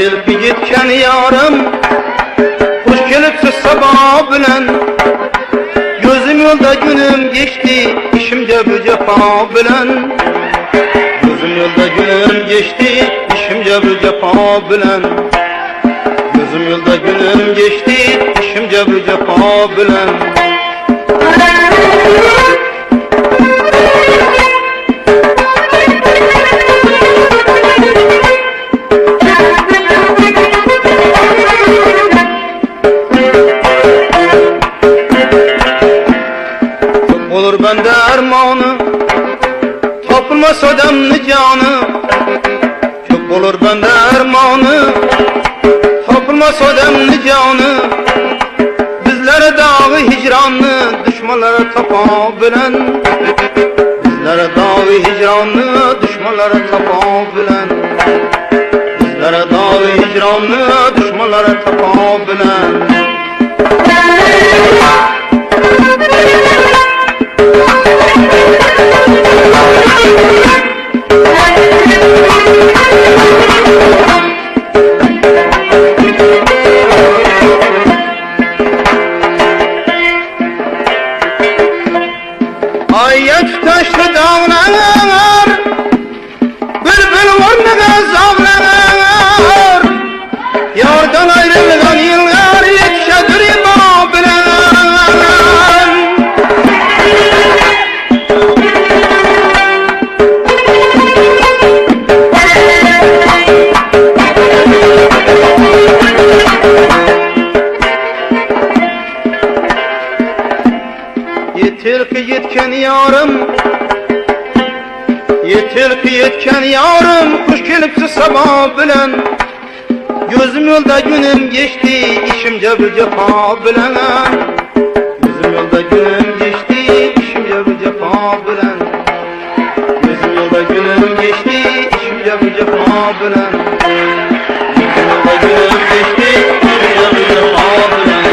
Yetilip gitken yarım hoş gelipsiz sabah bilen. Gözüm yolda günüm geçti işimce bu cefa bilen. Gözüm yolda günüm geçti işimce bu cefa bilen. Gözüm yolda günüm geçti işimce bu cefa bilen. Olur bende armağanı, tapılmaz adamlı canı. Çok olur bende armağanı, tapılmaz adamlı canı. Bizlere dağı hicranlı, düşmanlara tapabilen. Bizlere dağı hicranlı, düşmanlara tapabilen. Bizlere dağı hicranlı, düşmanlara tapabilen. Ayet taşlı dağlar, bülbül ornuna zavlar. Yardan ayrılgan yıllar yetişedir ima bilen. Yeter ki yetken yarım, yeter ki yetken yarım, kuş gelipsiz sabah bilen. Gözüm yolda günüm geçti, işimce bir cefa bilen. Gözüm yolda günüm geçti, işimce bir cefa bilen. Gözüm yolda günüm geçti, işimce bir cefa bilen. Gözüm yolda günüm geçti, işimce bir cefa bilen.